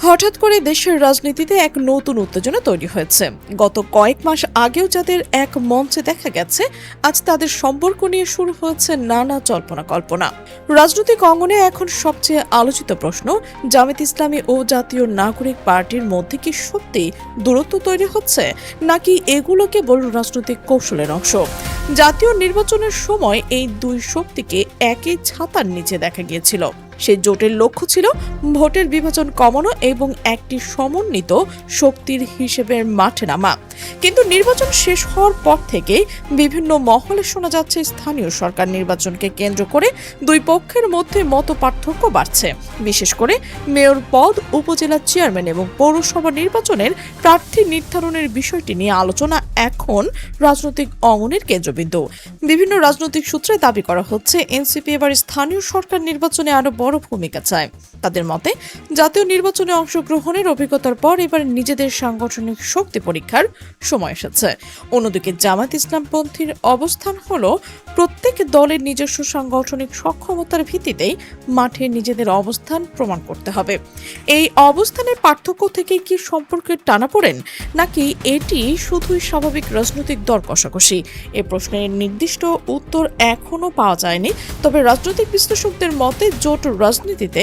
হঠাৎ করে দেশের রাজনীতিতে এক নতুন উত্তেজনা তৈরি হয়েছে। গত কয়েক মাস আগেও যাদের এক মঞ্চে দেখা গেছে, আজ তাদের সম্পর্ক নিয়ে শুরু হয়েছে নানা জল্পনা কল্পনা। রাজনৈতিক অঙ্গনে এখন সবচেয়ে আলোচিত প্রশ্ন, জামায়াত ইসলামী ও জাতীয় নাগরিক পার্টির মধ্যে কি সত্যি দূরত্ব তৈরি হচ্ছে, নাকি এগুলো কেবল রাজনৈতিক কৌশলের অংশ? জাতীয় নির্বাচনের সময় এই দুই শক্তিকে একই ছাতার নিচে দেখা গিয়েছিল। সেই জোটের লক্ষ্য ছিল ভোটের বিভাজন কমানো এবং একটি সমন্বিত শক্তির হিসেবে মাঠে নামা। কিন্তু নির্বাচন শেষ হওয়ার পর থেকে বিভিন্ন মহলে শোনা যাচ্ছে স্থানীয় সরকার নির্বাচনকে কেন্দ্র করে দুই পক্ষের মধ্যে মতপার্থক্য বাড়ছে। বিশেষ করে মেয়র পদ, উপজেলা চেয়ারম্যান এবং পৌরসভা নির্বাচনের প্রার্থী নির্ধারণের বিষয়টি নিয়ে আলোচনা এখন রাজনৈতিক অঙ্গনের কেন্দ্রবিন্দু। বিভিন্ন রাজনৈতিক সূত্রে দাবি করা হচ্ছে এনসিপি এবার স্থানীয় সরকার নির্বাচনে আরো বড় ভূমিকা চায়। তাদের মতে, জাতীয় নির্বাচনে অংশগ্রহণের অভিজ্ঞতার পর এবার নিজেদের সাংগঠনিক শক্তি পরীক্ষার সময় এসেছে। অন্যদিকে জামায়াত ইসলামপন্থীর অবস্থান হলো প্রত্যেক দলের নিজস্ব সাংগঠনিক সক্ষমতার ভিত্তিতেই মাঠে নিজেদের অবস্থান প্রমাণ করতে হবে। এই অবস্থানের পার্থক্য থেকে কি সম্পর্কের টানাপোড়েন, নাকি এটি শুধুই স্বাভাবিক রাজনৈতিক দর কষাকষি? এ প্রশ্নের নির্দিষ্ট উত্তর এখনো পাওয়া যায়নি। তবে রাজনৈতিক বিশ্লেষকদের মতে জোট রাজনীতিতে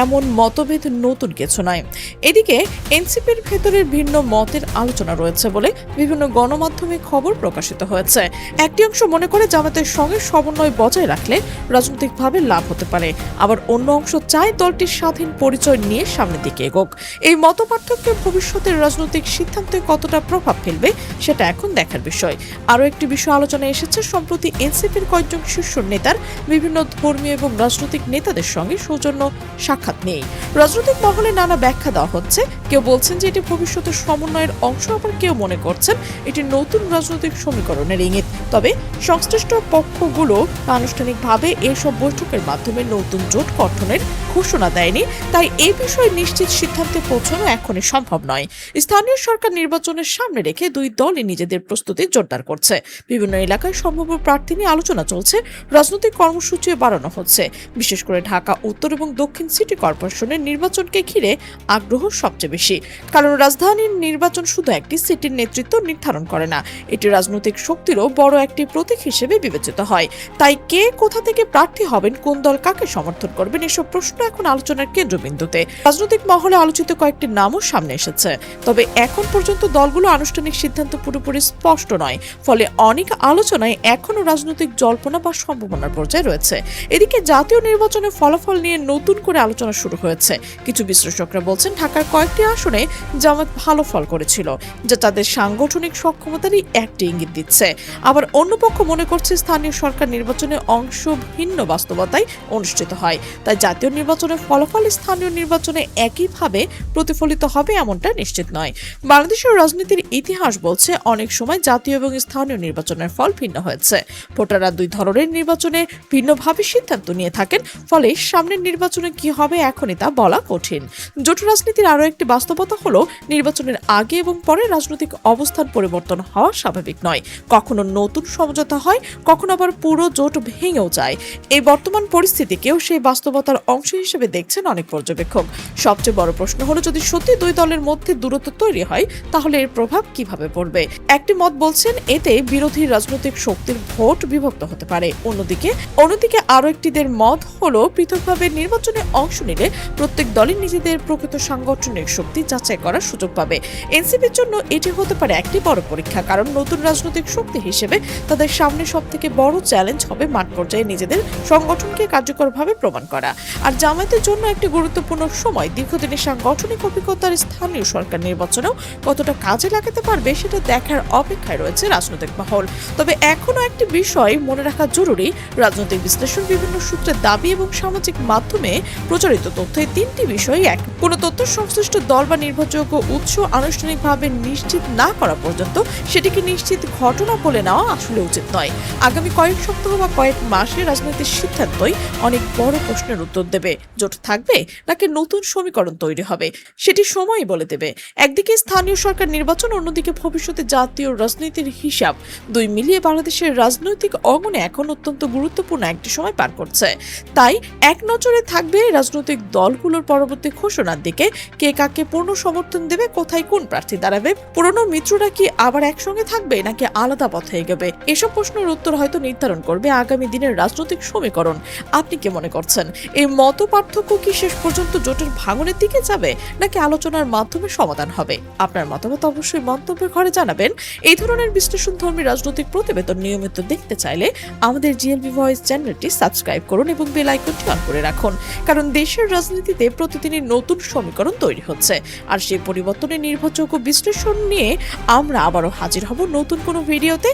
এমন মতভেদ নতুন কিছু নয়। এদিকে এনসিপির ভেতরের ভিন্ন মতের আলোচনা রয়েছে বলে বিভিন্ন গণমাধ্যমে খবর প্রকাশিত হয়েছে। একটি অংশ মনে করে জামায়াতের সঙ্গে সমন্বয় বজায় রাখলে রাজনৈতিকভাবে লাভ হতে পারে, আবার অন্য অংশ চায় দলটির স্বাধীন পরিচয় নিয়ে সামনের দিকে এগোক। এই মতপার্থক্যে ভবিষ্যতের রাজনৈতিক সিদ্ধান্তে কতটা প্রভাব ফেলবে সেটা এখন দেখার বিষয়। আরও একটি বিষয় আলোচনায় এসেছে, সম্প্রতি এনসিপির কয়েকজন শীর্ষ নেতার বিভিন্ন ধর্মীয় এবং রাজনৈতিক নেতাদের সঙ্গে সৌজন্য সাক্ষাৎ নেই। রাজনৈতিক মহলে নানা ব্যাখ্যা দেওয়া হচ্ছে। কেউ বলছেন যে এটি ভবিষ্যতের সমন্বয়ের অংশ, আবার কেউ মনে করছেন এটি নতুন রাজনৈতিক সমীকরণের ইঙ্গিত। তবে সংশ্লিষ্ট পক্ষগুলো আনুষ্ঠানিকভাবে এসব বৈঠকের মাধ্যমে নতুন জোট গঠনের ঘোষণা দেয়নি, তাই এই বিষয়ে নিশ্চিত সিদ্ধান্তে পৌঁছানো এখনই সম্ভব নয়। স্থানীয় সরকার নির্বাচনের সামনে রেখে দুই দলই নিজেদের প্রস্তুতি জোরদার করছে। বিভিন্ন এলাকায় সম্ভাব্য প্রার্থী নিয়ে আলোচনা চলছে, রাজনৈতিক কর্মসূচিও বাড়ানো হচ্ছে। বিশেষ করে ঢাকা উত্তর এবং দক্ষিণ সিটি কর্পোরেশনের নির্বাচনকে ঘিরে আগ্রহ সবচেয়ে বেশি, কারণ রাজধানীর নির্বাচন শুধু একটি সিটির নেতৃত্ব নির্ধারণ করে না, এটি রাজনৈতিক শক্তিরও বড় একটি প্রতীক হিসেবে বিবেচিত হয়। তাই কে কোথা থেকে প্রার্থী হবেন, কোন দল কাকে সমর্থন করবেন, এসব প্রশ্ন এখন আলোচনার কেন্দ্রবিন্দুতে। রাজনৈতিক মহলে আলোচিত কয়েকটি নামও সামনে এসেছে, তবে এখন পর্যন্ত দলগুলো আনুষ্ঠানিক সিদ্ধান্ত পুরোপুরি স্পষ্ট নয়। ফলে অনেক আলোচনায় এখনো রাজনৈতিক জল্পনা বা সম্ভাবনার পর্যায়ে রয়েছে। এদিকে জাতীয় নির্বাচনের ফলাফল নিয়ে নতুন করে আলোচনা শুরু হয়েছে। কিছু বিশ্লেষকরা বলছেন ঢাকার কয়েকটি আসনে জামায়াত ভালো ফল করেছিল, যা তাদের সাংগঠনিক সক্ষমতারই একটি ইঙ্গিত দিচ্ছে। আবার অন্য পক্ষ মনে করছে স্থানীয় সরকার নির্বাচনে অংশ ভিন্ন বাস্তবতায় অনুষ্ঠিত হয়, তাই জাতীয় নির্বাচনের ফলাফল স্থানীয় নির্বাচনে একইভাবে প্রতিফলিত হবে এমনটা নিশ্চিত নয়। বাংলাদেশের রাজনীতির ইতিহাস বলছে অনেক সময় জাতীয় এবং স্থানীয় নির্বাচনের ফল ভিন্ন হয়েছে। ভোটাররা দুই ধরনের নির্বাচনে ভিন্নভাবে সিদ্ধান্ত নিয়ে থাকেন, ফলে সামনের নির্বাচনে কি হবে এখনই তা বলা কঠিন। জোট রাজনীতির আরও একটি বাস্তবতা হলো নির্বাচনের আগে এবং পরে রাজনৈতিক অবস্থান পরিবর্তন হওয়া স্বাভাবিক নয়। কখনো নতুন সমঝোতা হয়, কখনো আবার পুরো জোট ভেঙেও যায়। এই বর্তমান পরিস্থিতিকেও সেই বাস্তবতার অংশ হিসেবে দেখছেন অনেক পর্যবেক্ষক। সবচেয়ে বড় প্রশ্ন হলো, যদি সত্যি দুই দলের মধ্যে দূরত্ব তৈরি হয় তাহলে এর প্রভাব কিভাবে পড়বে। একটি মত বলছেন এতে বিরোধী রাজনৈতিক শক্তির ভোট বিভক্ত হতে পারে। অন্যদিকে আরো একটিদের মত হলো পৃথকভাবে নির্বাচনে অংশ নিলে প্রত্যেক দলই নিজেদের প্রকৃত সাংগঠনিক শক্তি যাচাই করার সুযোগ পাবে। এনসিপির জন্য এটি হতে পারে একটি বড় পরীক্ষা, কারণ নতুন রাজনৈতিক শক্তি হিসেবে তাদের সামনে সবথেকে বড় চ্যালেঞ্জ হবে মাঠ পর্যায়ে নিজেদের সংগঠনকে কার্যকরভাবে প্রমাণ করা। আর জামায়াতের জন্য একটি গুরুত্বপূর্ণ সময়, দীর্ঘদিনের সাংগঠনিক অভিজ্ঞতার স্থানীয় সরকার নির্বাচনেও কতটা কাজে লাগাতে পারবে সেটা দেখার অপেক্ষায় রয়েছে রাজনৈতিক মহল। তবে এখনো একটি বিষয় মনে রাখা জরুরি, রাজনৈতিক বিশ্লেষণ বিভিন্ন সূত্রের দাবি এবং সামাজিক মাধ্যমে প্রচারিত তথ্য, এই তিনটি বিষয় এক। কোনো তথ্য সংশ্লিষ্ট দল বা নির্ভরযোগ্য উৎস আনুষ্ঠানিকভাবে নিশ্চিত না করা পর্যন্ত সেটিকে নিশ্চিত ঘটনা বলে নেওয়া আসলে উচিত নয়। আগামী কয়েক সপ্তাহ বা কয়েক মাসে রাজনৈতিক সিদ্ধান্তই অনেক বড় প্রশ্নের উত্তর দেবে। জোট থাকবে নাকি নতুন সমীকরণ তৈরি হবে, সেটি সময়ই বলে দেবে। একদিকে স্থানীয় সরকার নির্বাচন, অন্যদিকে ভবিষ্যতে জাতীয় রাজনীতির হিসাব, দুই মিলিয়ে বাংলাদেশের রাজনৈতিক অঙ্গনে এখন অত্যন্ত গুরুত্বপূর্ণ একটি সময় পার করছে। তাই এক নজরে থাকবে রাজনৈতিক দলগুলোর পরবর্তী ঘোষণার দিকে। কে কাকে পূর্ণ সমর্থন দেবে, কোথায় কোন প্রার্থী দাঁড়াবে, পুরনো মিত্ররা কি আবার একসঙ্গে থাকবে নাকি আলাদা পথে এগোবে, এসব প্রশ্নের উত্তর হয়তো নির্ধারণ করবে আগামী দিনের রাজনৈতিক সমীকরণ। আপনি কি মনে করছেন, এই মত পার্থক্য কি শেষ পর্যন্ত জোটের ভাঙনের দিকে যাবে নাকি আলোচনার মাধ্যমে সমাধান হবে? আপনার মতামত অবশ্যই মন্তব্যের ঘরে জানাবেন। এই ধরনের বিশ্লেষণধর্মী রাজনৈতিক প্রতিবেদন নিয়মিত দেখতে চাইলে আমাদের জিএলবি ভয়েস চ্যানেলটি সাবস্ক্রাইব করুন এবং বেল আইকনটি অন করে রাখুন, কারণ দেশের রাজনীতিতে প্রতিদিনই নতুন সমীকরণ তৈরি হচ্ছে। আর সেই পরিবর্তনের নির্ভরযোগ্য বিশ্লেষণ নিয়ে আমরা আবারও হাজির হব নতুন কোনো ভিডিওতে।